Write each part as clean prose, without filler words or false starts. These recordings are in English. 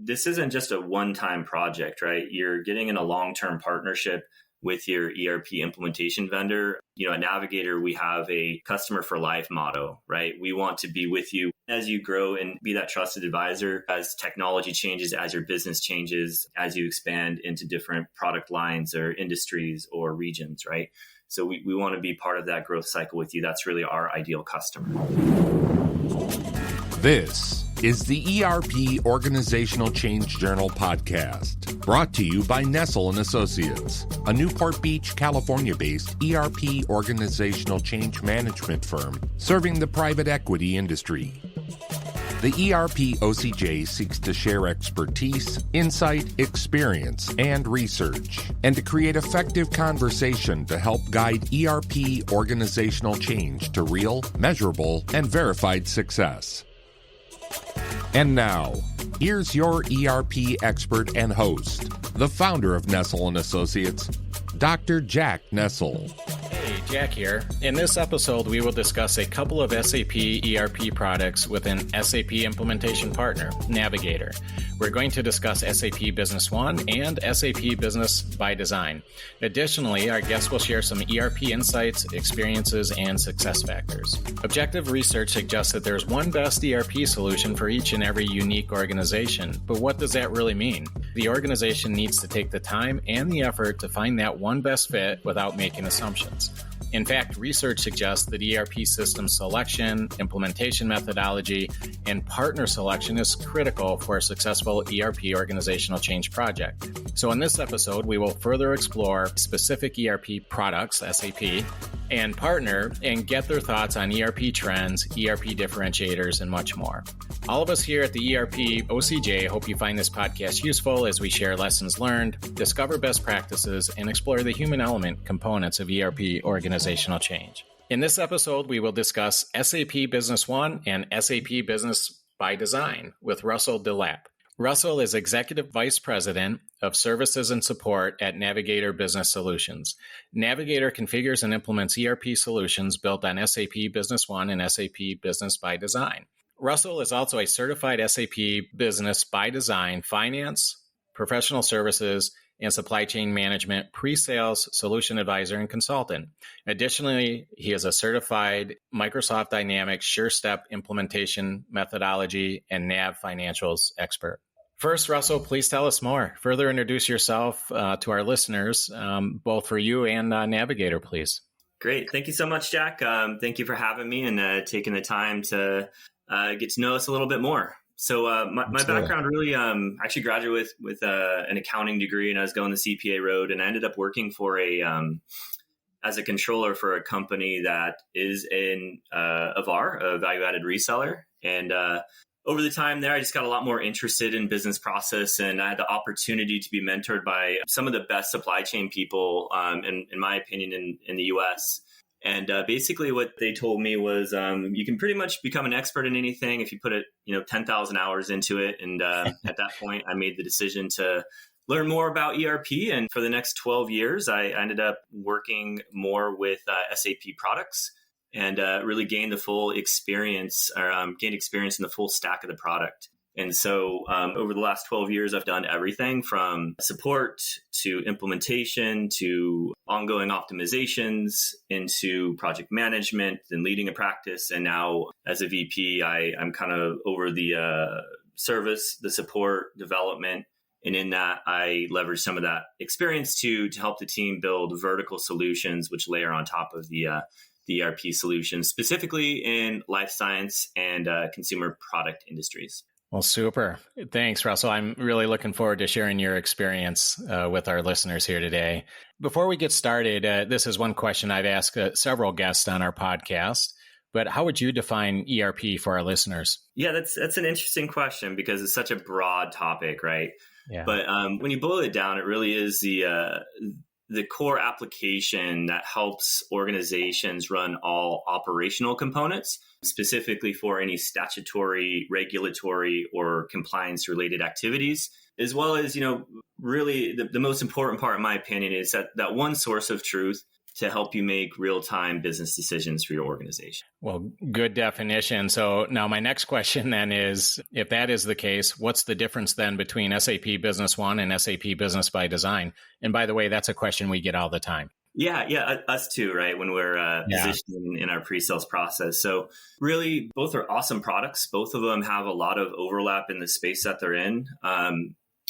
this isn't just a one-time project, right? You're getting in a long-term partnership with your ERP implementation vendor. At Navigator, we have a customer for life motto, right? We want to be with you as you grow and be that trusted advisor as technology changes, as your business changes, as you expand into different product lines or industries or regions, right? So we want to be part of that growth cycle with you. That's really our ideal customer. This is the ERP Organizational Change Journal podcast, brought to you by Nestle & Associates, a Newport Beach, California-based ERP organizational change management firm serving the private equity industry. The ERP OCJ seeks to share expertise, insight, experience, and research, and to create effective conversation to help guide ERP organizational change to real, measurable, and verified success. And now, here's your ERP expert and host, the founder of Nestle & Associates, Dr. Jack Nestle. Hey, Jack here. In this episode, we will discuss a couple of SAP ERP products with an SAP implementation partner, Navigator. We're going to discuss SAP Business One and SAP Business ByDesign. Additionally, our guests will share some ERP insights, experiences, and success factors. Objective research suggests that there's one best ERP solution for each and every unique organization. But what does that really mean? The organization needs to take the time and the effort to find that one best fit without making assumptions. In fact, research suggests that ERP system selection, implementation methodology, and partner selection is critical for a successful ERP organizational change project. So in this episode, we will further explore specific ERP products, SAP, and partner, and get their thoughts on ERP trends, ERP differentiators, and much more. All of us here at the ERP OCJ hope you find this podcast useful as we share lessons learned, discover best practices, and explore the human element components of ERP organizational change. In this episode, we will discuss SAP Business One and SAP Business ByDesign with Russell DeLapp. Russell is Executive Vice President of Services and Support at Navigator Business Solutions. Navigator configures and implements ERP solutions built on SAP Business One and SAP Business ByDesign. Russell is also a certified SAP Business ByDesign finance, professional services, and supply chain management pre-sales solution advisor and consultant. Additionally, he is a certified Microsoft Dynamics SureStep implementation methodology and NAV financials expert. First, Russell, please tell us more. Further introduce yourself to our listeners, both for you and Navigator, please. Great. Thank you so much, Jack. Thank you for having me and taking the time to get to know us a little bit more. So my background really, actually graduated with an accounting degree, and I was going the CPA road, and I ended up working for as a controller for a company that is a value-added reseller. And over the time there, I just got a lot more interested in business process, and I had the opportunity to be mentored by some of the best supply chain people, in my opinion, in the U.S. And basically what they told me was you can pretty much become an expert in anything if you put 10,000 hours into it. And at that point, I made the decision to learn more about ERP. And for the next 12 years, I ended up working more with SAP products and really gained the full experience, gained experience in the full stack of the product. And so over the last 12 years, I've done everything from support to implementation to ongoing optimizations into project management and leading a practice. And now as a VP, I'm kind of over the service, the support, development. And in that, I leverage some of that experience to help the team build vertical solutions, which layer on top of the ERP solutions, specifically in life science and consumer product industries. Well, super. Thanks, Russell. I'm really looking forward to sharing your experience with our listeners here today. Before we get started, this is one question I've asked several guests on our podcast, but how would you define ERP for our listeners? Yeah, that's an interesting question because it's such a broad topic, right? Yeah. But when you boil it down, it really is the core application that helps organizations run all operational components, specifically for any statutory, regulatory, or compliance-related activities, as well as, really the most important part, in my opinion, is that one source of truth to help you make real-time business decisions for your organization. Well, good definition. So now my next question then is, if that is the case, what's the difference then between SAP Business One and SAP Business ByDesign? And by the way, that's a question we get all the time. Yeah, us too, right? When we're positioning in our pre-sales process. So really, both are awesome products. Both of them have a lot of overlap in the space that they're in.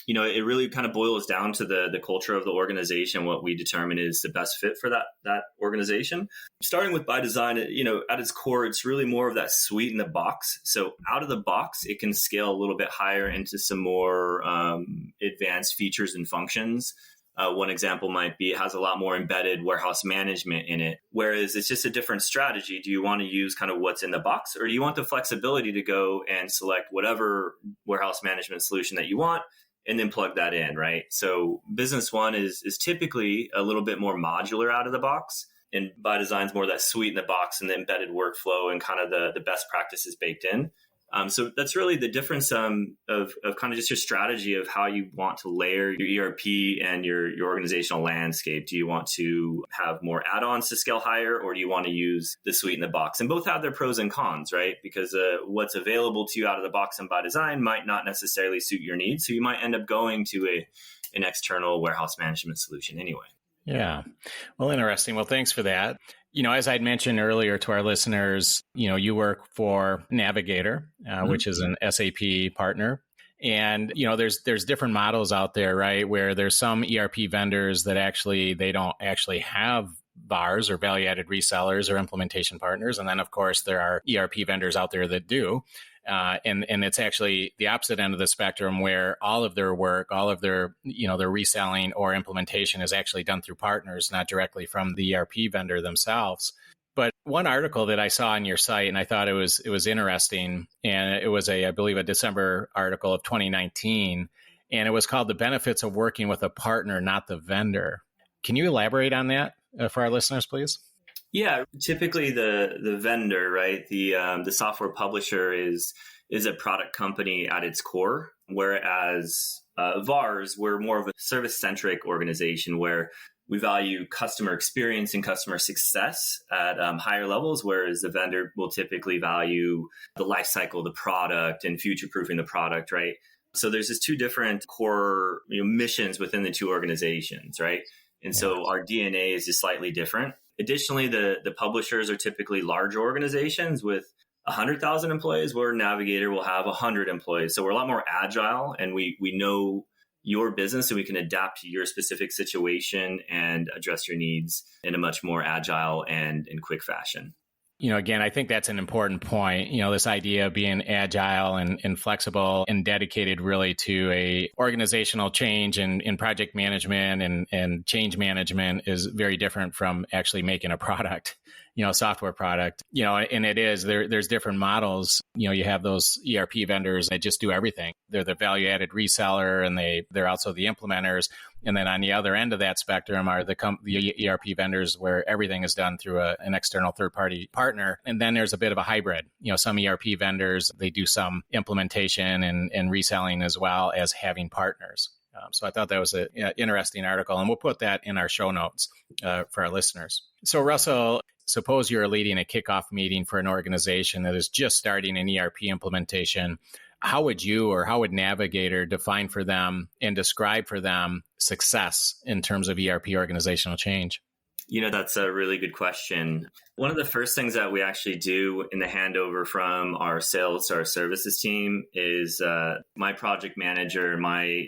It really kind of boils down to the culture of the organization, what we determine is the best fit for that organization. Starting with ByDesign, at its core, it's really more of that suite in the box. So out of the box, it can scale a little bit higher into some more advanced features and functions. One example might be it has a lot more embedded warehouse management in it, whereas it's just a different strategy. Do you want to use kind of what's in the box, or do you want the flexibility to go and select whatever warehouse management solution that you want and then plug that in, right? So Business One is typically a little bit more modular out of the box, and ByDesign is more that suite in the box and the embedded workflow and kind of the best practices baked in. So that's really the difference of kind of just your strategy of how you want to layer your ERP and your organizational landscape. Do you want to have more add-ons to scale higher, or do you want to use the suite in the box? And both have their pros and cons, right? Because what's available to you out of the box in ByDesign might not necessarily suit your needs. So you might end up going to an external warehouse management solution anyway. Yeah. Well, interesting. Well, thanks for that. As I'd mentioned earlier to our listeners, you work for Navigator, which is an SAP partner. And, there's different models out there, right? Where there's some ERP vendors that they don't actually have VARs or value-added resellers or implementation partners. And then, of course, there are ERP vendors out there that do. And it's actually the opposite end of the spectrum, where all of their work, all of their reselling or implementation is actually done through partners, not directly from the ERP vendor themselves. But one article that I saw on your site, and I thought it was interesting, and it was I believe a December article of 2019, and it was called "The Benefits of Working with a Partner, Not the Vendor." Can you elaborate on that for our listeners, please? Yeah, typically the vendor, right? The software publisher is a product company at its core, whereas VARs, we're more of a service-centric organization where we value customer experience and customer success at higher levels, whereas the vendor will typically value the life cycle of the product and future-proofing the product, right? So there's just two different core missions within the two organizations, right? And so our DNA is just slightly different. Additionally, the publishers are typically large organizations with 100,000 employees, where Navigator will have 100 employees. So we're a lot more agile, and we know your business, so we can adapt to your specific situation and address your needs in a much more agile and quick fashion. Again, I think that's an important point. This idea of being agile and flexible and dedicated really to a organizational change and project management and change management is very different from actually making a product, software product, and it is, there's different models. You have those ERP vendors that just do everything. They're the value added reseller, and they're also the implementers. And then on the other end of that spectrum are the ERP vendors, where everything is done through an external third-party partner. And then there's a bit of a hybrid. Some ERP vendors, they do some implementation and reselling as well as having partners. So I thought that was an interesting article, and we'll put that in our show notes for our listeners. So Russell, suppose you're leading a kickoff meeting for an organization that is just starting an ERP implementation. How would you or how would Navigator define for them and describe for them success in terms of ERP organizational change? That's a really good question. One of the first things that we actually do in the handover from our sales to our services team is my project manager, my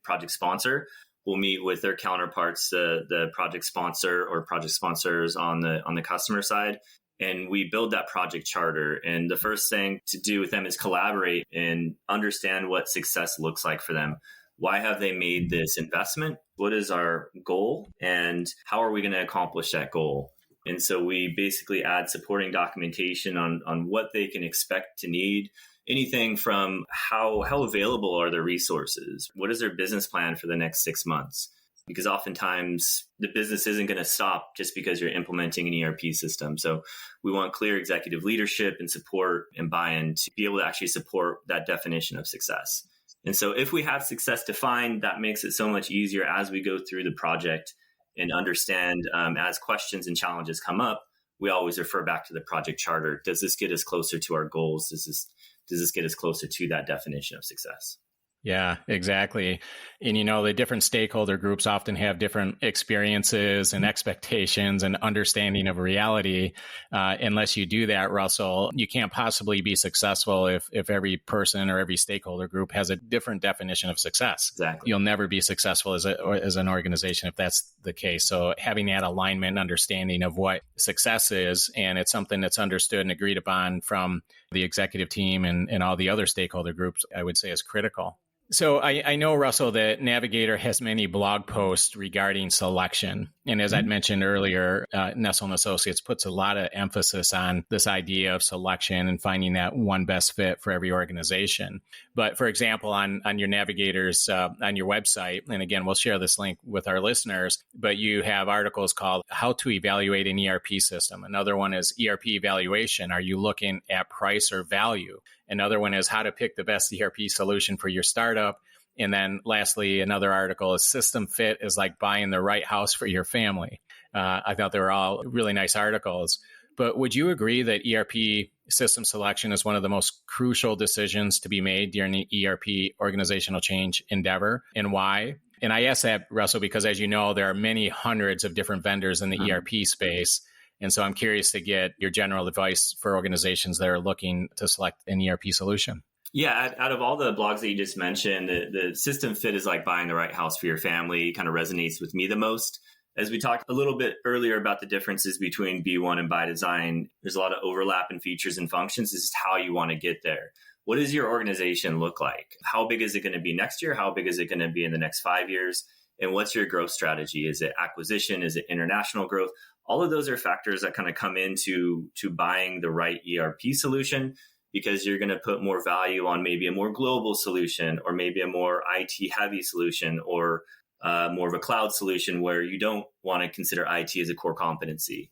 project sponsor will meet with their counterparts, the project sponsor or project sponsors on the customer side. And we build that project charter. And the first thing to do with them is collaborate and understand what success looks like for them. Why have they made this investment? What is our goal? And how are we going to accomplish that goal? And so we basically add supporting documentation on what they can expect to need. Anything from how available are their resources? What is their business plan for the next 6 months? Because oftentimes the business isn't going to stop just because you're implementing an ERP system. So we want clear executive leadership and support and buy-in to be able to actually support that definition of success. And so if we have success defined, that makes it so much easier as we go through the project and understand as questions and challenges come up, we always refer back to the project charter. Does this get us closer to our goals? Does this get us closer to that definition of success? Yeah, exactly. And, the different stakeholder groups often have different experiences and expectations and understanding of reality. Unless you do that, Russell, you can't possibly be successful if every person or every stakeholder group has a different definition of success. Exactly. You'll never be successful as an organization if that's the case. So having that alignment and understanding of what success is, and it's something that's understood and agreed upon from the executive team and all the other stakeholder groups, I would say is critical. So I know, Russell, that Navigator has many blog posts regarding selection. And as I'd mentioned earlier, Nestle & Associates puts a lot of emphasis on this idea of selection and finding that one best fit for every organization. But for example, on your Navigators, on your website, and again, we'll share this link with our listeners, but you have articles called How to Evaluate an ERP System. Another one is ERP Evaluation. Are you looking at price or value? Another one is how to pick the best ERP solution for your startup. And then lastly, another article is System Fit is like buying the right house for your family. I thought they were all really nice articles. But would you agree that ERP system selection is one of the most crucial decisions to be made during the ERP organizational change endeavor, and why? And I ask that, Russell, because as you know, there are many hundreds of different vendors in the ERP space. And so I'm curious to get your general advice for organizations that are looking to select an ERP solution. Yeah, out of all the blogs that you just mentioned, the system fit is like buying the right house for your family kind of resonates with me the most. As we talked a little bit earlier about the differences between B1 and ByDesign, there's a lot of overlap in features and functions. This is how you want to get there. What does your organization look like? How big is it going to be next year? How big is it going to be in the next 5 years? And what's your growth strategy? Is it acquisition? Is it international growth? All of those are factors that kind of come into buying the right ERP solution, because you're going to put more value on maybe a more global solution, or maybe a more IT heavy solution, or more of a cloud solution where you don't want to consider IT as a core competency.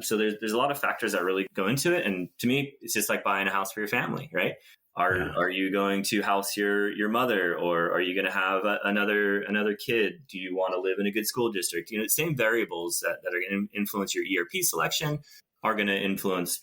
So there's a lot of factors that really go into it. And to me, it's just like buying a house for your family, right? Are you going to house your mother, or are you going to have another kid? Do you want to live in a good school district? The same variables that are going to influence your ERP selection are going to influence,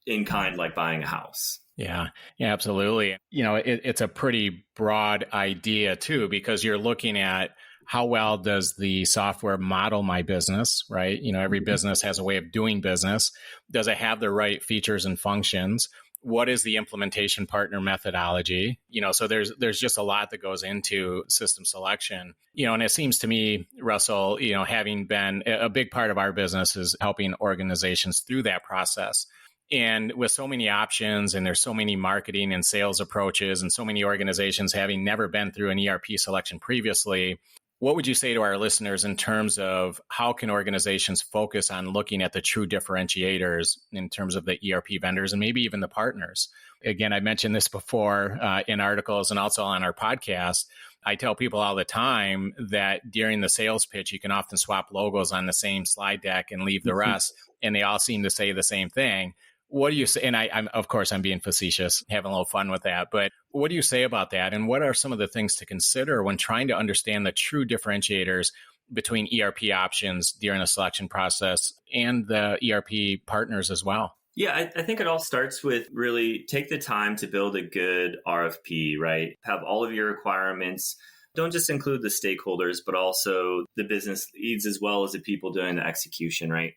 in kind, like buying a house. Yeah, absolutely. It's a pretty broad idea too, because you're looking at how well does the software model my business, right? Every business has a way of doing business. Does it have the right features and functions? What is the implementation partner methodology? So there's just a lot that goes into system selection. And it seems to me, Russell, having been a big part of our business is helping organizations through that process. And with so many options, and there's so many marketing and sales approaches, and so many organizations having never been through an ERP selection previously, what would you say to our listeners in terms of how can organizations focus on looking at the true differentiators in terms of the ERP vendors and maybe even the partners? Again, I mentioned this before in articles and also on our podcast. I tell people all the time that during the sales pitch, you can often swap logos on the same slide deck and leave the rest, and they all seem to say the same thing. What do you say? And I'm of course, I'm being facetious, having a little fun with that. But what do you say about that? And what are some of the things to consider when trying to understand the true differentiators between ERP options during a selection process and the ERP partners as well? Yeah, I think it all starts with really take the time to build a good RFP, right? Have all of your requirements. Don't just include the stakeholders, but also the business leads as well as the people doing the execution, right?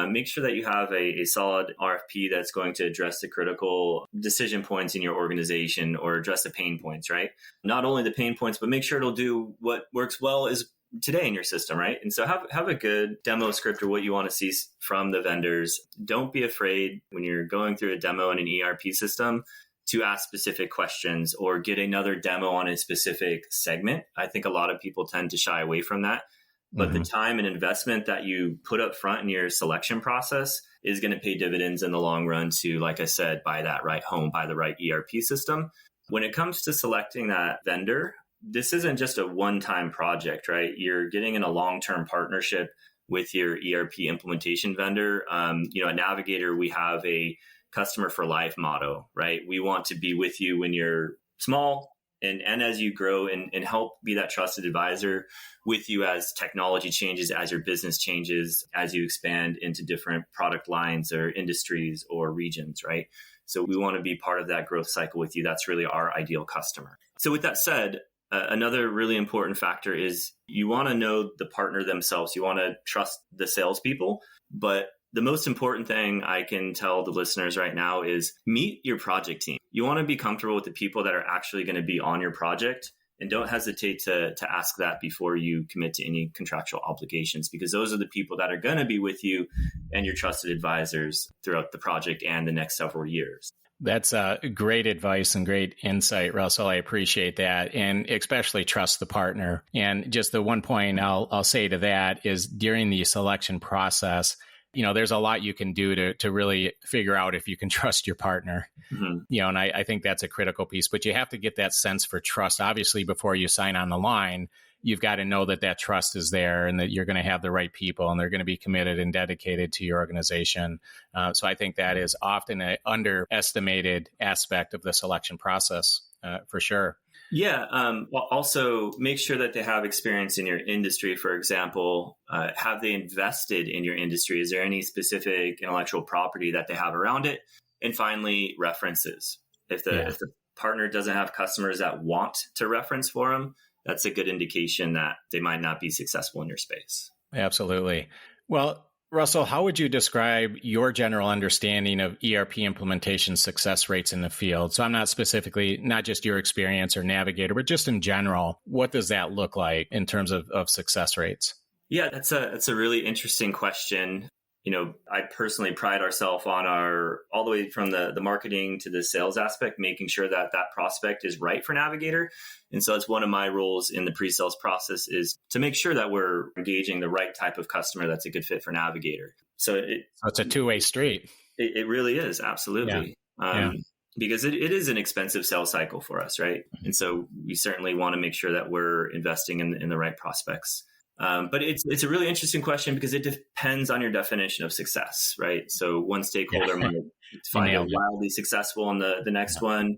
Make sure that you have a solid RFP that's going to address the critical decision points in your organization, or address the pain points, right? Not only the pain points, but make sure it'll do what works well is today in your system, right? And so have a good demo script, or what you want to see from the vendors. Don't be afraid when you're going through a demo in an ERP system to ask specific questions or get another demo on a specific segment. I think a lot of people tend to shy away from that. But the time and investment that you put up front in your selection process is going to pay dividends in the long run to, like I said, buy that right home, buy the right ERP system. When it comes to selecting that vendor, this isn't just a one-time project, right? You're getting in a long-term partnership with your ERP implementation vendor. At Navigator, we have a customer for life motto, right? We want to be with you when you're small and as you grow and help be that trusted advisor with you as technology changes, as your business changes, as you expand into different product lines or industries or regions, right? So we want to be part of that growth cycle with you. That's really our ideal customer. So with that said, another really important factor is you want to know the partner themselves. You want to trust the salespeople, but the most important thing I can tell the listeners right now is meet your project team. You want to be comfortable with the people that are actually going to be on your project, and don't hesitate to ask that before you commit to any contractual obligations, because those are the people that are going to be with you and your trusted advisors throughout the project and the next several years. That's great advice and great insight, Russell. I appreciate that. And especially trust the partner. And just the one point I'll say to that is during the selection process, there's a lot you can do to really figure out if you can trust your partner. Mm-hmm. And I think that's a critical piece, but you have to get that sense for trust. Obviously, before you sign on the line, you've got to know that trust is there and that you're going to have the right people and they're going to be committed and dedicated to your organization. So I think that is often an underestimated aspect of the selection process, for sure. Yeah. Well, also make sure that they have experience in your industry. For example, have they invested in your industry? Is there any specific intellectual property that they have around it? And finally, references. If the partner doesn't have customers that want to reference for them, that's a good indication that they might not be successful in your space. Absolutely. Well, Russell, how would you describe your general understanding of ERP implementation success rates in the field? So I'm not specifically, not just your experience or Navigator, but just in general, what does that look like in terms of success rates? Yeah, that's a really interesting question. I personally pride ourselves on all the way from the marketing to the sales aspect, making sure that prospect is right for Navigator. And so it's one of my roles in the pre-sales process is to make sure that we're engaging the right type of customer that's a good fit for Navigator. So it's a two-way street. It really is. Absolutely. Yeah. Because it is an expensive sales cycle for us, right? Mm-hmm. And so we certainly want to make sure that we're investing in the right prospects. But it's a really interesting question because it depends on your definition of success, right? So one stakeholder might find it wildly successful, and the next one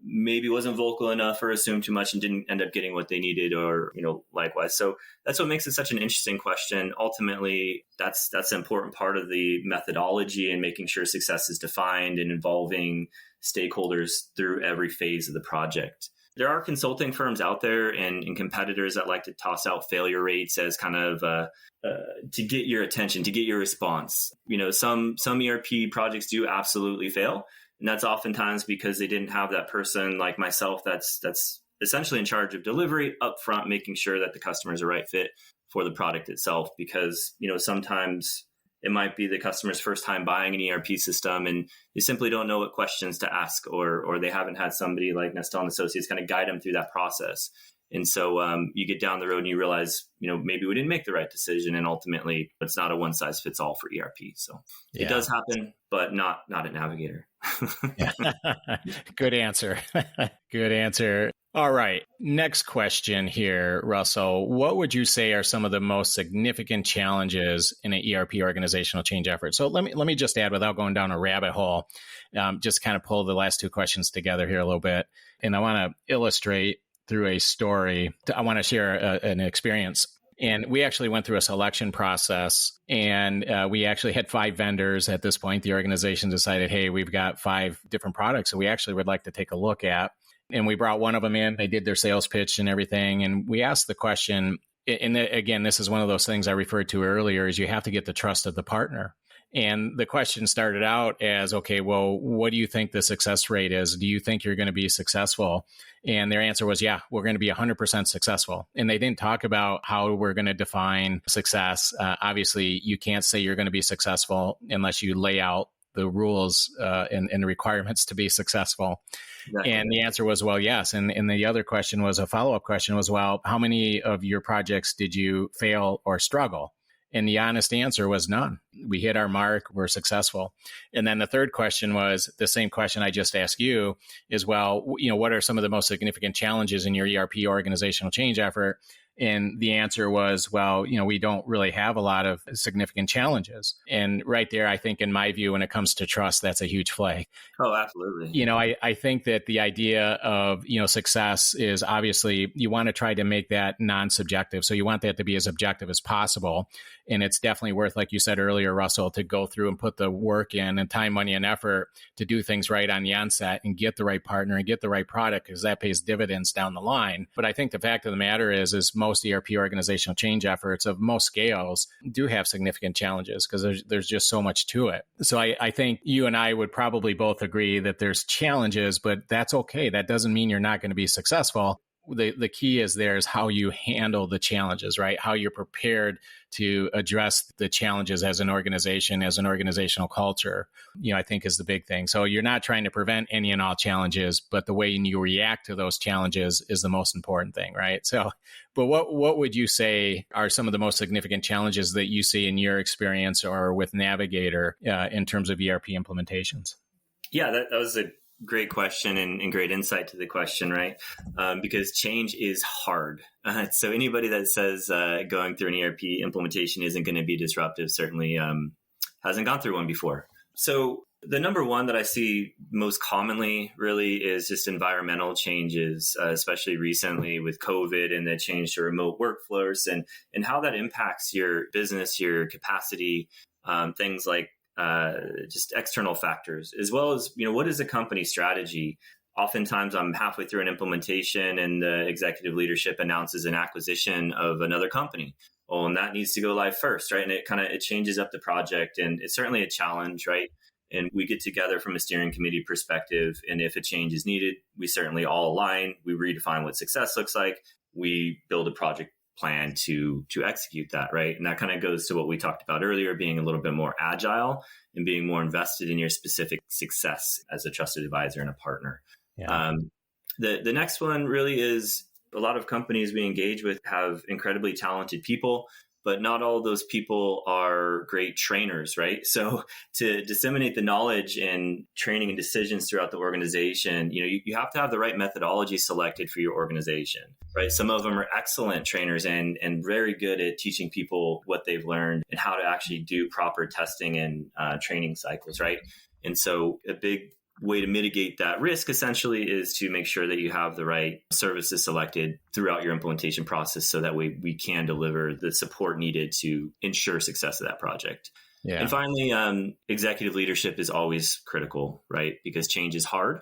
maybe wasn't vocal enough or assumed too much and didn't end up getting what they needed, or likewise. So that's what makes it such an interesting question. Ultimately, that's an important part of the methodology and making sure success is defined and involving stakeholders through every phase of the project. There are consulting firms out there and competitors that like to toss out failure rates as kind of to get your attention, to get your response. Some ERP projects do absolutely fail. And that's oftentimes because they didn't have that person like myself that's essentially in charge of delivery upfront, making sure that the customer is the right fit for the product itself. Because, sometimes it might be the customer's first time buying an ERP system and you simply don't know what questions to ask, or they haven't had somebody like Nestle & Associates kind of guide them through that process. And so you get down the road and you realize, maybe we didn't make the right decision. And ultimately, it's not a one size fits all for ERP. So It does happen, but not at Navigator. Good answer. Good answer. All right. Next question here, Russell. What would you say are some of the most significant challenges in an ERP organizational change effort? So let me just add, without going down a rabbit hole, just kind of pull the last two questions together here a little bit. And I want to illustrate through a story. I want to share an experience. And we actually went through a selection process, and we actually had 5 vendors at this point. The organization decided, hey, we've got 5 different products that we actually would like to take a look at. And we brought one of them in. They did their sales pitch and everything. And we asked the question, and again, this is one of those things I referred to earlier, is you have to get the trust of the partner. And the question started out as, okay, well, what do you think the success rate is? Do you think you're going to be successful? And their answer was, yeah, we're going to be 100% successful. And they didn't talk about how we're going to define success. Obviously, you can't say you're going to be successful unless you lay out the rules and the requirements to be successful. Exactly. And the answer was, well, yes. And the other question was, a follow-up question was, well, how many of your projects did you fail or struggle? And the honest answer was none. We hit our mark, we're successful. And then the third question was the same question I just asked you is, well, what are some of the most significant challenges in your ERP organizational change effort? And the answer was, well, we don't really have a lot of significant challenges. And right there, I think in my view, when it comes to trust, that's a huge flag. Oh, absolutely. I think that the idea of, success is obviously you want to try to make that non-subjective. So you want that to be as objective as possible. And it's definitely worth, like you said earlier, Russell, to go through and put the work in and time, money, and effort to do things right on the onset and get the right partner and get the right product, because that pays dividends down the line. But I think the fact of the matter is most ERP organizational change efforts of most scales do have significant challenges because there's just so much to it. So I think you and I would probably both agree that there's challenges, but that's okay. That doesn't mean you're not going to be successful. The key is how you handle the challenges, right? How you're prepared to address the challenges as an organization, as an organizational culture, I think is the big thing. So you're not trying to prevent any and all challenges, but the way you react to those challenges is the most important thing, right? So, but what would you say are some of the most significant challenges that you see in your experience or with Navigator in terms of ERP implementations? Yeah, that was a great question and great insight to the question, right? Because change is hard. So anybody that says going through an ERP implementation isn't going to be disruptive certainly hasn't gone through one before. So the number one that I see most commonly really is just environmental changes, especially recently with COVID and the change to remote workflows and how that impacts your business, your capacity, things like just external factors, as well as, what is the company strategy? Oftentimes I'm halfway through an implementation and the executive leadership announces an acquisition of another company. Oh, and that needs to go live first, right? And it changes up the project, and it's certainly a challenge, right? And we get together from a steering committee perspective. And if a change is needed, we certainly all align. We redefine what success looks like. We build a project plan to execute that, right? And that kind of goes to what we talked about earlier, being a little bit more agile and being more invested in your specific success as a trusted advisor and a partner. Yeah. The next one really is a lot of companies we engage with have incredibly talented people, but not all of those people are great trainers, right? So to disseminate the knowledge and training and decisions throughout the organization, you have to have the right methodology selected for your organization, right? Some of them are excellent trainers and very good at teaching people what they've learned and how to actually do proper testing and training cycles, right? And so a big way to mitigate that risk essentially is to make sure that you have the right services selected throughout your implementation process so that we can deliver the support needed to ensure success of that project. Yeah. And finally, executive leadership is always critical, right? Because change is hard.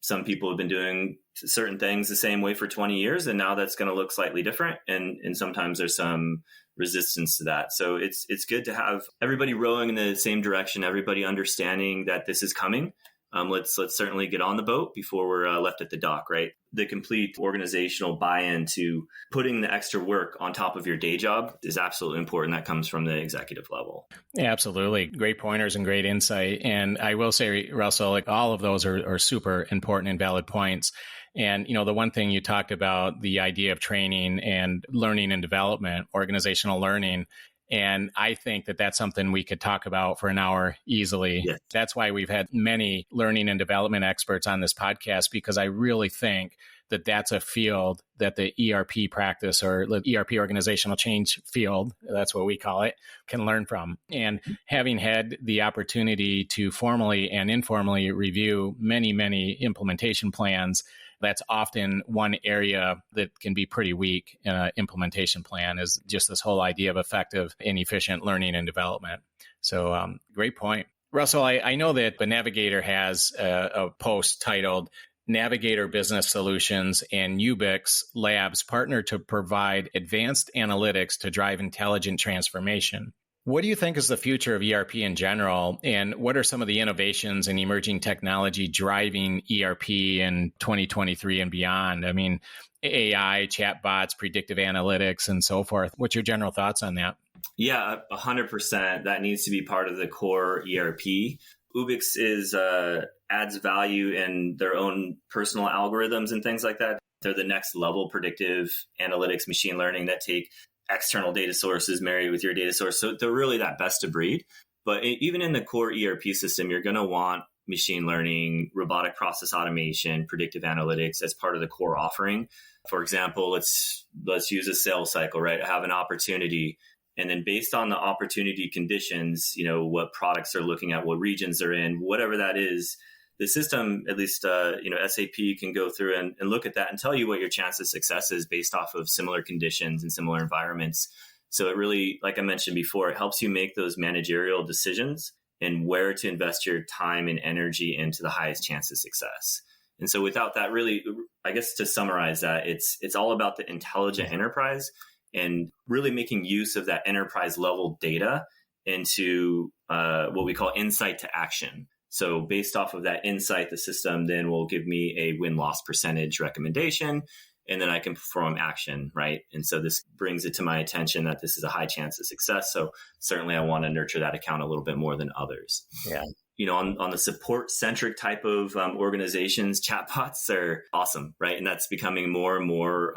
Some people have been doing certain things the same way for 20 years, and now that's going to look slightly different. And sometimes there's some resistance to that. So it's good to have everybody rowing in the same direction, everybody understanding that this is coming. Let's certainly get on the boat before we're left at the dock, right? The complete organizational buy-in to putting the extra work on top of your day job is absolutely important. That comes from the executive level. Yeah, absolutely. Great pointers and great insight. And I will say, Russell, all of those are super important and valid points. And, the one thing you talked about, the idea of training and learning and development, organizational learning. And I think that that's something we could talk about for an hour easily. Yes. That's why we've had many learning and development experts on this podcast, because I really think that that's a field that the ERP practice or the ERP organizational change field, that's what we call it, can learn from. And having had the opportunity to formally and informally review many, many implementation plans, that's often one area that can be pretty weak in an implementation plan, is just this whole idea of effective and efficient learning and development. So great point. Russell, I know that the Navigator has a post titled Navigator Business Solutions and Ubix Labs partner to provide advanced analytics to drive intelligent transformation. What do you think is the future of ERP in general? And what are some of the innovations and emerging technology driving ERP in 2023 and beyond? I mean, AI, chatbots, predictive analytics, and so forth. What's your general thoughts on that? Yeah, 100%. That needs to be part of the core ERP. Ubix adds value in their own personal algorithms and things like that. They're the next level predictive analytics, machine learning that take external data sources married with your data source. So they're really that best of breed. But even in the core ERP system, you're going to want machine learning, robotic process automation, predictive analytics as part of the core offering. For example, let's use a sales cycle, right? I have an opportunity. And then based on the opportunity conditions, what products they're looking at, what regions they're in, whatever that is, the system, at least, SAP can go through and look at that and tell you what your chance of success is based off of similar conditions and similar environments. So it really, like I mentioned before, it helps you make those managerial decisions and where to invest your time and energy into the highest chance of success. And so without that, really, I guess to summarize that, it's all about the intelligent enterprise and really making use of that enterprise level data into what we call insight to action. So based off of that insight, the system then will give me a win-loss percentage recommendation, and then I can perform action, right? And so this brings it to my attention that this is a high chance of success. So certainly I want to nurture that account a little bit more than others. Yeah. On the support-centric type of organizations, chatbots are awesome, right? And that's becoming more and more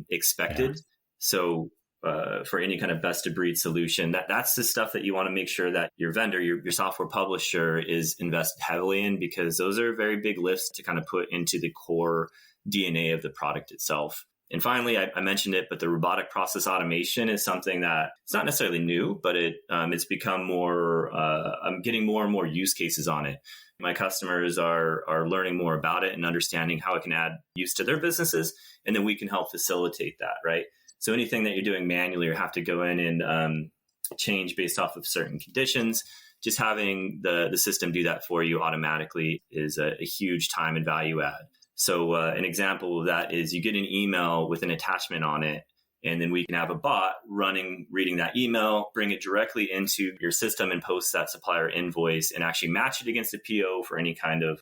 expected. Yeah. So for any kind of best-of-breed solution, that's the stuff that you want to make sure that your vendor, your software publisher is invested heavily in, because those are very big lifts to kind of put into the core DNA of the product itself. And finally, I mentioned it, but the robotic process automation is something that it's not necessarily new, but it's become more, I'm getting more and more use cases on it. My customers are learning more about it and understanding how it can add use to their businesses. And then we can help facilitate that, right? So anything that you're doing manually or have to go in and change based off of certain conditions, just having the system do that for you automatically is a huge time and value add. So an example of that is you get an email with an attachment on it, and then we can have a bot reading that email, bring it directly into your system and post that supplier invoice and actually match it against a PO for any kind of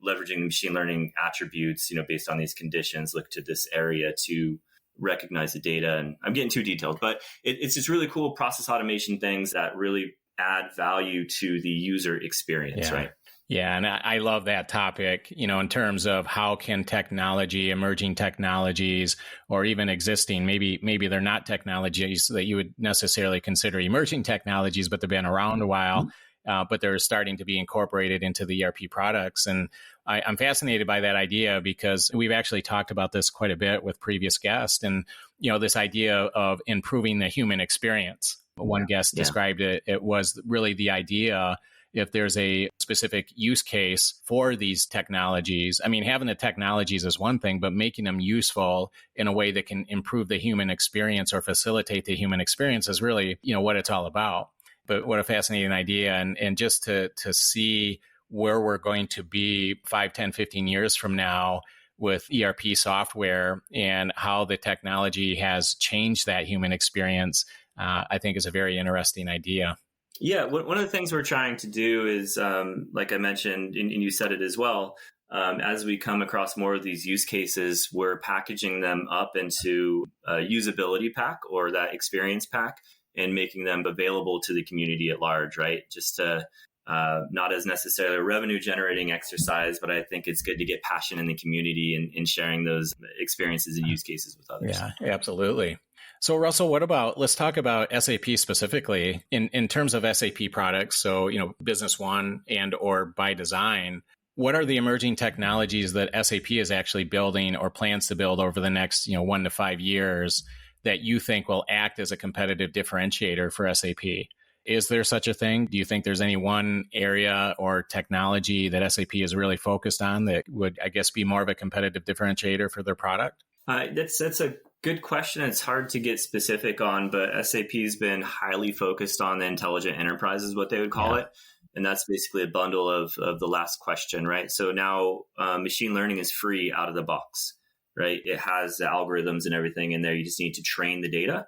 leveraging machine learning attributes, based on these conditions, look to this area to recognize the data. And I'm getting too detailed, but it's just really cool process automation things that really add value to the user experience, right? Yeah. And I love that topic, in terms of how can technology, emerging technologies, or even existing, maybe they're not technologies that you would necessarily consider emerging technologies, but they've been around a while, but they're starting to be incorporated into the ERP products. And I'm fascinated by that idea because we've actually talked about this quite a bit with previous guests, and, this idea of improving the human experience. One guest described it was really the idea, if there's a specific use case for these technologies, I mean, having the technologies is one thing, but making them useful in a way that can improve the human experience or facilitate the human experience is really, what it's all about. But what a fascinating idea. And just to see where we're going to be 5, 10, 15 years from now with ERP software and how the technology has changed that human experience, I think is a very interesting idea. Yeah, one of the things we're trying to do is, like I mentioned, and you said it as well, as we come across more of these use cases, we're packaging them up into a usability pack or that experience pack and making them available to the community at large, right? Just to not as necessarily a revenue generating exercise, but I think it's good to get passion in the community and sharing those experiences and use cases with others. Yeah, absolutely. So Russell, let's talk about SAP specifically in terms of SAP products. So, Business One and or ByDesign, what are the emerging technologies that SAP is actually building or plans to build over the next, 1 to 5 years that you think will act as a competitive differentiator for SAP? Is there such a thing? Do you think there's any one area or technology that SAP is really focused on that would, I guess, be more of a competitive differentiator for their product? That's a good question. It's hard to get specific on, but SAP has been highly focused on the intelligent enterprise is what they would call it. And that's basically a bundle of the last question, right? So now machine learning is free out of the box, right? It has the algorithms and everything in there. You just need to train the data.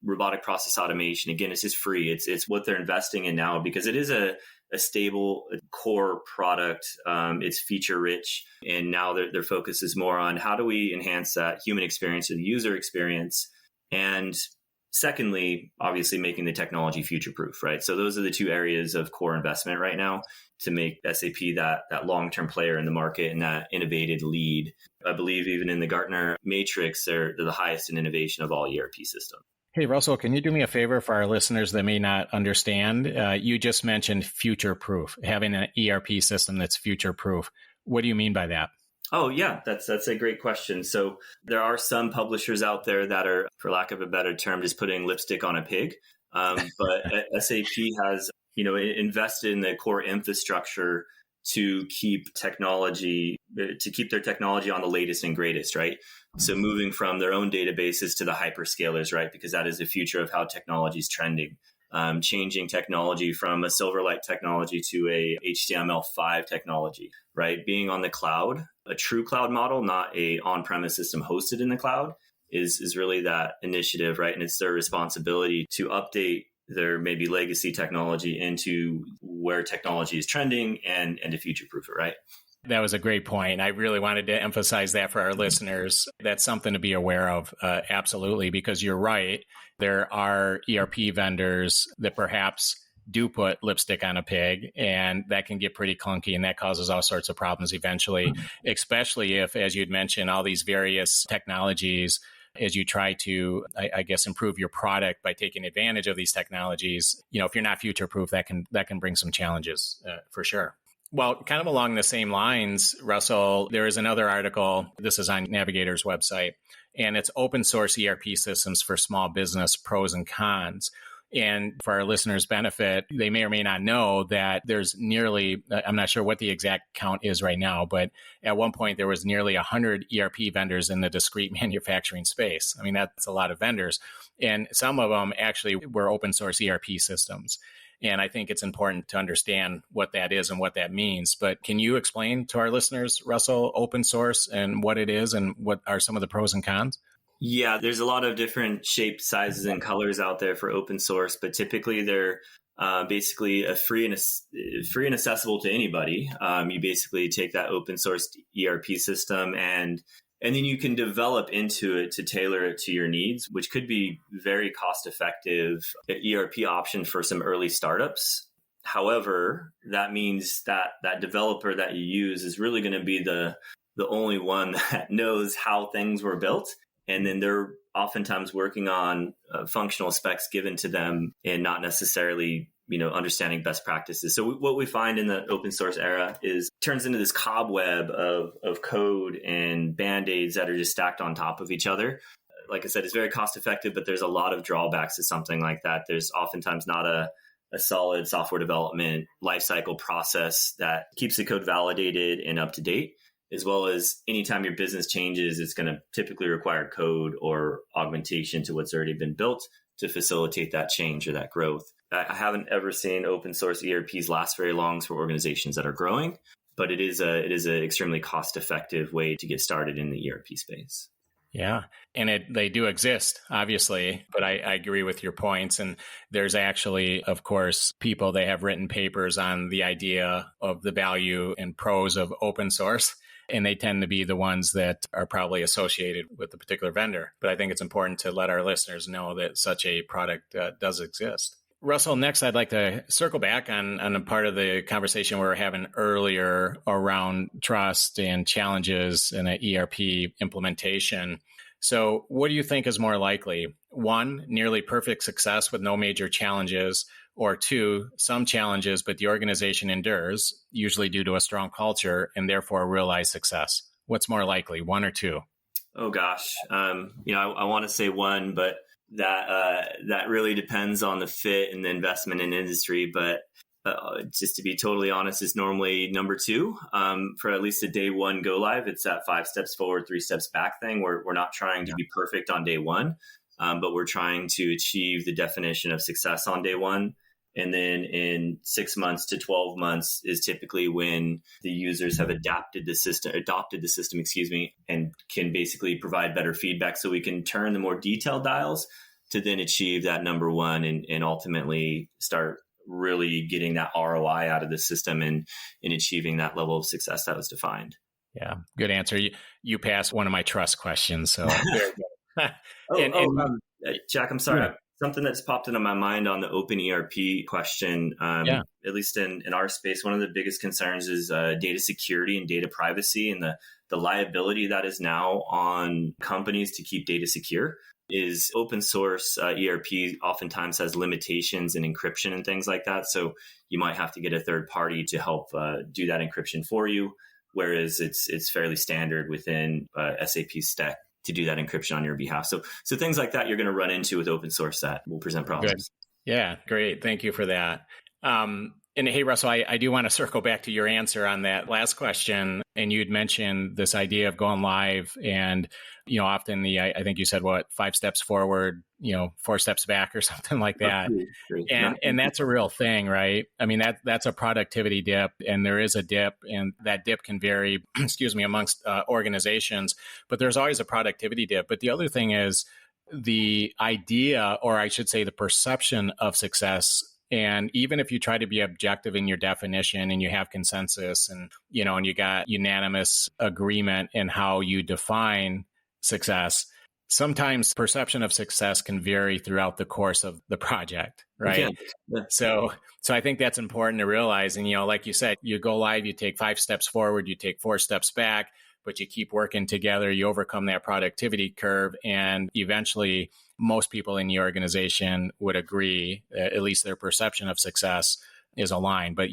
Robotic process automation, again, it's just free. It's what they're investing in now because it is a stable core product. It's feature rich. And now their focus is more on how do we enhance that human experience or the user experience. And secondly, obviously making the technology future proof, right? So those are the two areas of core investment right now to make SAP that long-term player in the market and that innovative lead. I believe even in the Gartner matrix, they're the highest in innovation of all ERP systems. Hey, Russell, can you do me a favor for our listeners that may not understand? You just mentioned future-proof, having an ERP system that's future-proof. What do you mean by that? Oh yeah, that's a great question. So there are some publishers out there that are, for lack of a better term, just putting lipstick on a pig. But SAP has, invested in the core infrastructure to keep their technology on the latest and greatest, right? So moving from their own databases to the hyperscalers, right? Because that is the future of how technology is trending. Changing technology from a Silverlight technology to a HTML5 technology, right? Being on the cloud, a true cloud model, not a on-premise system hosted in the cloud, is really that initiative, right? And it's their responsibility to update their maybe legacy technology into where technology is trending and to future-proof it, right? That was a great point. I really wanted to emphasize that for our listeners. That's something to be aware of, absolutely, because you're right. There are ERP vendors that perhaps do put lipstick on a pig, and that can get pretty clunky, and that causes all sorts of problems eventually, especially if, as you'd mentioned, all these various technologies, as you try to, I guess, improve your product by taking advantage of these technologies, if you're not future-proof, that can bring some challenges for sure. Well, kind of along the same lines, Russell, there is another article. This is on Navigator's website, and it's open source ERP systems for small business, pros and cons. And for our listeners' benefit, they may or may not know that there's nearly, I'm not sure what the exact count is right now, but at one point there was nearly 100 ERP vendors in the discrete manufacturing space. I mean, that's a lot of vendors. And some of them actually were open source ERP systems. And I think it's important to understand what that is and what that means. But can you explain to our listeners, Russell, open source and what it is and what are some of the pros and cons? Yeah, there's a lot of different shapes, sizes, and colors out there for open source, but typically they're basically free and accessible to anybody. You basically take that open source ERP system and then you can develop into it to tailor it to your needs, which could be very cost effective ERP option for some early startups. However, that means that developer that you use is really going to be the only one that knows how things were built. And then they're oftentimes working on functional specs given to them and not necessarily, understanding best practices. So what we find in the open source era is turns into this cobweb of code and band-aids that are just stacked on top of each other. Like I said, it's very cost effective, but there's a lot of drawbacks to something like that. There's oftentimes not a solid software development lifecycle process that keeps the code validated and up to date. As well as anytime your business changes, it's going to typically require code or augmentation to what's already been built to facilitate that change or that growth. I haven't ever seen open source ERPs last very long for organizations that are growing, but it is an extremely cost-effective way to get started in the ERP space. Yeah. And they do exist, obviously, but I agree with your points. And there's actually, of course, people, they have written papers on the idea of the value and pros of open source. And they tend to be the ones that are probably associated with the particular vendor. But I think it's important to let our listeners know that such a product does exist. Russell, next, I'd like to circle back on a part of the conversation we were having earlier around trust and challenges in an ERP implementation. So what do you think is more likely? One, nearly perfect success with no major challenges, or two, some challenges, but the organization endures, usually due to a strong culture and therefore realized success. What's more likely, one or two? Oh gosh, I want to say one, but that really depends on the fit and the investment in industry. But just to be totally honest, is normally number two for at least a day one go live. It's that 5 steps forward, 3 steps back thing. We're not trying to be perfect on day one, but we're trying to achieve the definition of success on day one. And then in 6 months to 12 months is typically when the users have adopted the system, and can basically provide better feedback. So we can turn the more detailed dials to then achieve that number one and ultimately start really getting that ROI out of the system and achieving that level of success that was defined. Yeah, good answer. You passed one of my trust questions. So very good. Jack, I'm sorry. Yeah. Something that's popped into my mind on the open ERP question, at least in our space, one of the biggest concerns is data security and data privacy, and the liability that is now on companies to keep data secure. Is open source ERP oftentimes has limitations in encryption and things like that. So you might have to get a third party to help do that encryption for you. whereas it's fairly standard within SAP stack to do that encryption on your behalf. So things like that you're going to run into with open source that will present problems. Good. Yeah, great. Thank you for that. And hey, Russell, I do want to circle back to your answer on that last question. And you'd mentioned this idea of going live and, often I think you said 5 steps forward, 4 steps back or something like that. And that's a real thing, right? I mean, that's a productivity dip, and there is a dip, and that dip can vary, amongst organizations, but there's always a productivity dip. But the other thing is the idea, or I should say the perception of success. And even if you try to be objective in your definition and you have consensus and you got unanimous agreement in how you define success, sometimes perception of success can vary throughout the course of the project, right? Yeah. So I think that's important to realize. And, like you said, you go live, you take 5 steps forward, you take 4 steps back, but you keep working together, you overcome that productivity curve, and eventually most people in the organization would agree, at least their perception of success is aligned. But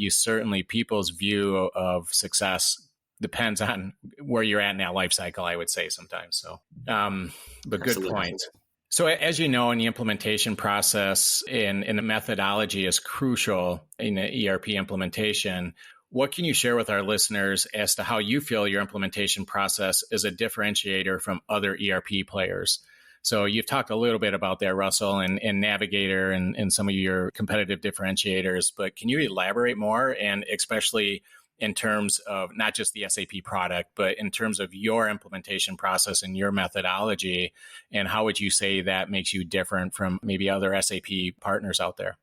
people's view of success depends on where you're at in that life cycle, I would say sometimes. So, but good point. So as you know, in the implementation process and the methodology is crucial in the ERP implementation. What can you share with our listeners as to how you feel your implementation process is a differentiator from other ERP players? So you've talked a little bit about that, Russell, and Navigator and some of your competitive differentiators, but can you elaborate more, and especially in terms of not just the SAP product, but in terms of your implementation process and your methodology, and how would you say that makes you different from maybe other SAP partners out there?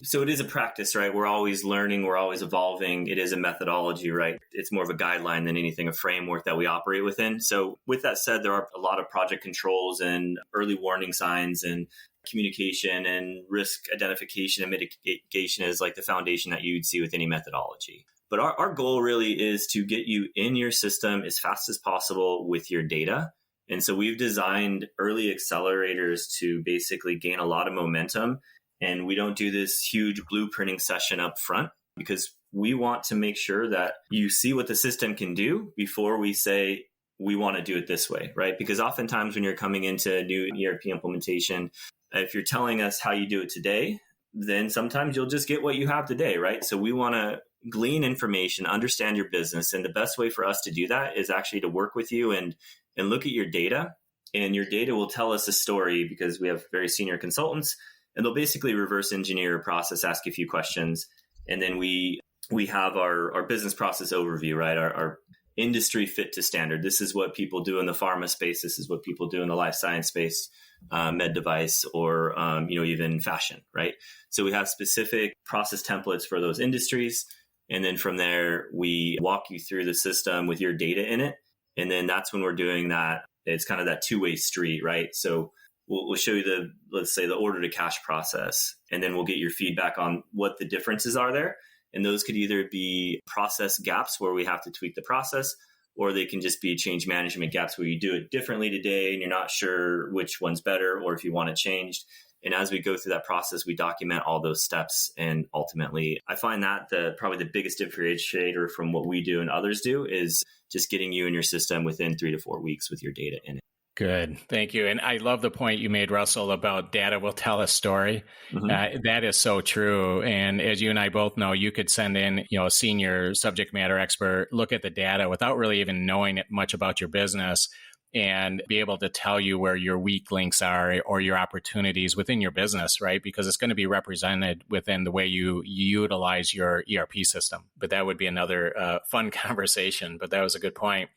So it is a practice, right? We're always learning, we're always evolving. It is a methodology, right? It's more of a guideline than anything, a framework that we operate within. So with that said, there are a lot of project controls and early warning signs, and communication and risk identification and mitigation is like the foundation that you'd see with any methodology. But our goal really is to get you in your system as fast as possible with your data. And so we've designed early accelerators to basically gain a lot of momentum. And we don't do this huge blueprinting session up front, because we want to make sure that you see what the system can do before we say we want to do it this way, right? Because oftentimes when you're coming into a new ERP implementation, if you're telling us how you do it today, then sometimes you'll just get what you have today, right? So we want to glean information, understand your business. And the best way for us to do that is actually to work with you and look at your data. And your data will tell us a story, because we have very senior consultants. And they'll basically reverse engineer a process, ask you a few questions. And then we have our business process overview, right? Our industry fit to standard. This is what people do in the pharma space. This is what people do in the life science space, med device, or, even fashion, right? So we have specific process templates for those industries. And then from there, we walk you through the system with your data in it. And then that's when we're doing that. It's kind of that two-way street, right? So we'll show you let's say the order to cash process, and then we'll get your feedback on what the differences are there. And those could either be process gaps where we have to tweak the process, or they can just be change management gaps where you do it differently today and you're not sure which one's better, or if you want it changed. And as we go through that process, we document all those steps. And ultimately, I find that probably the biggest differentiator from what we do and others do is just getting you in your system within 3 to 4 weeks with your data in it. Good. Thank you. And I love the point you made, Russell, about data will tell a story. Mm-hmm. That is so true. And as you and I both know, you could send in, a senior subject matter expert, look at the data without really even knowing much about your business, and be able to tell you where your weak links are or your opportunities within your business, right? Because it's going to be represented within the way you utilize your ERP system. But that would be another fun conversation, but that was a good point.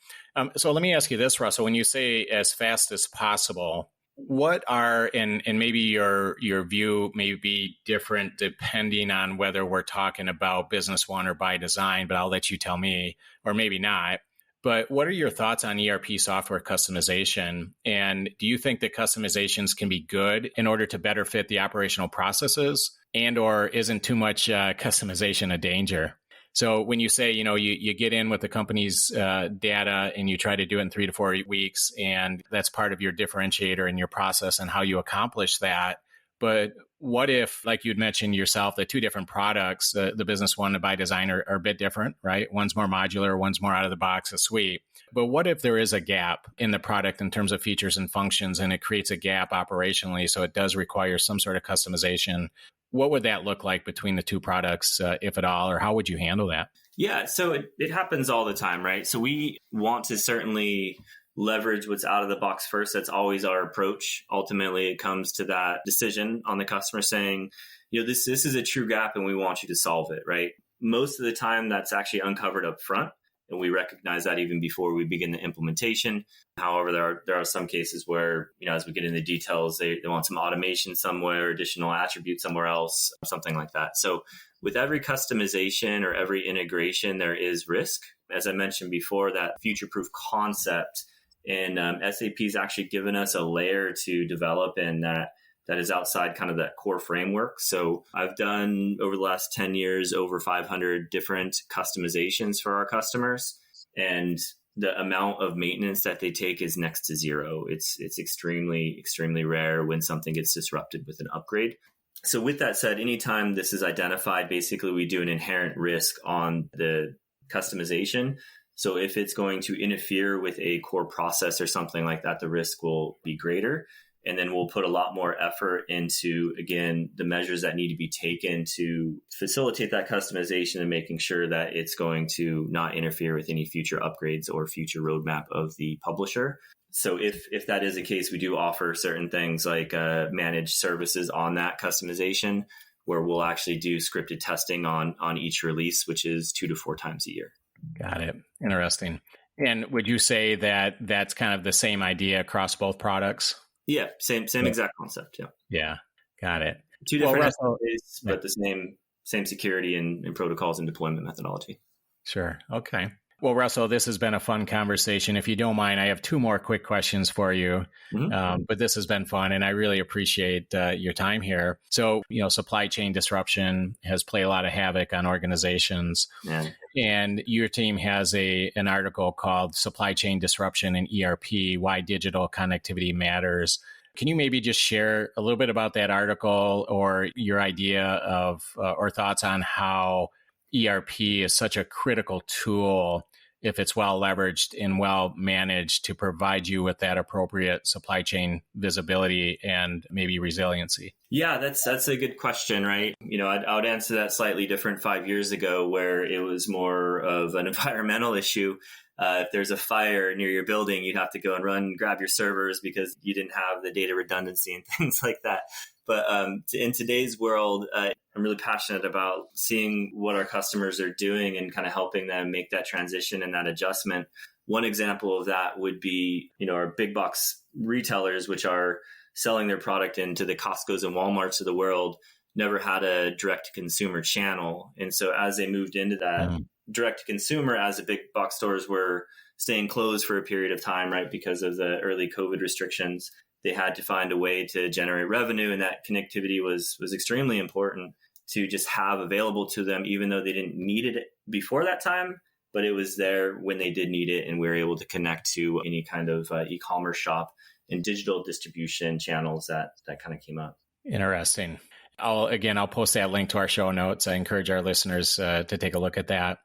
So let me ask you this, Russell, when you say as fast as possible, what are, and maybe your view may be different depending on whether we're talking about Business One or ByDesign, but I'll let you tell me, or maybe not. But what are your thoughts on ERP software customization? And do you think that customizations can be good in order to better fit the operational processes, and or isn't too much customization a danger? So when you say, you get in with the company's data and you try to do it in 3 to 4 weeks, and that's part of your differentiator in your process and how you accomplish that, But what if, like you'd mentioned yourself, the two different products, the Business One and ByDesign are a bit different, right? One's more modular, one's more out of the box, a suite. But what if there is a gap in the product in terms of features and functions, and it creates a gap operationally, so it does require some sort of customization? What would that look like between the two products, if at all, or how would you handle that? Yeah, so it happens all the time, right? So we want to certainly leverage what's out of the box first. That's always our approach. Ultimately, it comes to that decision on the customer saying, this is a true gap and we want you to solve it, right? Most of the time, that's actually uncovered up front. And we recognize that even before we begin the implementation. However, there are some cases where, as we get into the details, they want some automation somewhere, additional attributes somewhere else, something like that. So with every customization or every integration, there is risk. As I mentioned before, that future-proof concept, and SAP has actually given us a layer to develop in that is outside kind of that core framework. So I've done over the last 10 years, over 500 different customizations for our customers. And the amount of maintenance that they take is next to zero. It's extremely, extremely rare when something gets disrupted with an upgrade. So with that said, anytime this is identified, basically we do an inherent risk on the customization. So if it's going to interfere with a core process or something like that, the risk will be greater. And then we'll put a lot more effort into, again, the measures that need to be taken to facilitate that customization and making sure that it's going to not interfere with any future upgrades or future roadmap of the publisher. So if that is the case, we do offer certain things like managed services on that customization, where we'll actually do scripted testing on each release, which is 2 to 4 times a year. Got it. Interesting. And would you say that that's kind of the same idea across both products? Yeah, same exact concept. Yeah. Yeah. Got it. Two different SDKs, but the same security and protocols and deployment methodology. Sure. Okay. Well, Russell, this has been a fun conversation. If you don't mind, I have 2 more quick questions for you. Mm-hmm. But this has been fun, and I really appreciate your time here. So, supply chain disruption has played a lot of havoc on organizations. Yeah. And your team has an article called Supply Chain Disruption in ERP, Why Digital Connectivity Matters. Can you maybe just share a little bit about that article, or your idea of or thoughts on how ERP is such a critical tool if it's well leveraged and well managed to provide you with that appropriate supply chain visibility and maybe resiliency? Yeah, that's a good question, right? I would answer that slightly different 5 years ago, where it was more of an environmental issue. If there's a fire near your building, you'd have to go and run and grab your servers because you didn't have the data redundancy and things like that. But in today's world, I'm really passionate about seeing what our customers are doing and kind of helping them make that transition and that adjustment. One example of that would be, our big box retailers, which are selling their product into the Costco's and Walmarts of the world, never had a direct-to-consumer channel. And so as they moved into that direct-to-consumer, as the big box stores were staying closed for a period of time, right, because of the early COVID restrictions, they had to find a way to generate revenue, and that connectivity was extremely important to just have available to them, even though they didn't need it before that time, but it was there when they did need it, and we were able to connect to any kind of e-commerce shop and digital distribution channels that kind of came up. Interesting. I'll post that link to our show notes. I encourage our listeners to take a look at that.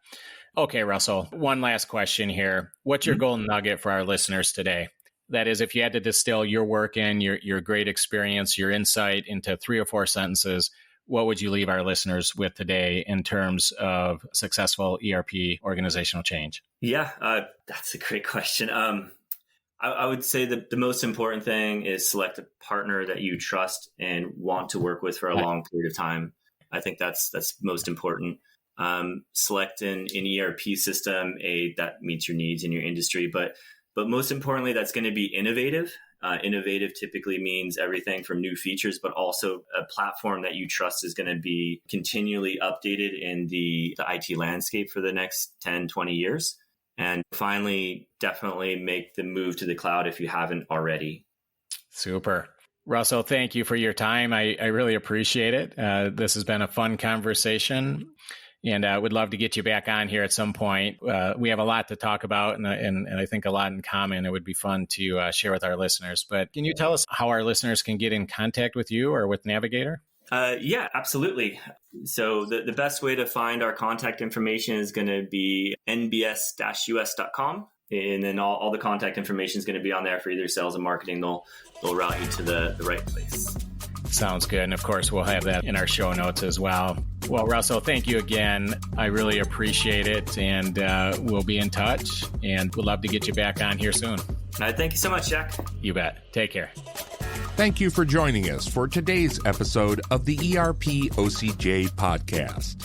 Okay, Russell, one last question here. What's your golden nugget for our listeners today? That is, if you had to distill your work in, your great experience, your insight into 3 or 4 sentences, what would you leave our listeners with today in terms of successful ERP organizational change? Yeah, that's a great question. I would say that the most important thing is select a partner that you trust and want to work with for a long period of time. I think that's most important. Select an ERP system that meets your needs in your industry, but most importantly, that's going to be innovative. Innovative typically means everything from new features, but also a platform that you trust is going to be continually updated in the IT landscape for the next 10, 20 years. And finally, definitely make the move to the cloud if you haven't already. Super. Russell, thank you for your time. I really appreciate it. This has been a fun conversation. And I would love to get you back on here at some point. We have a lot to talk about and I think a lot in common. It would be fun to share with our listeners. But can you tell us how our listeners can get in contact with you or with Navigator? Yeah, absolutely. So the best way to find our contact information is going to be nbs-us.com. And then all the contact information is going to be on there for either sales and marketing. They'll route you to the right place. Sounds good. And of course, we'll have that in our show notes as well. Well, Russell, thank you again. I really appreciate it. And we'll be in touch and we'd love to get you back on here soon. Thank you so much, Jack. You bet. Take care. Thank you for joining us for today's episode of the ERP OCJ podcast.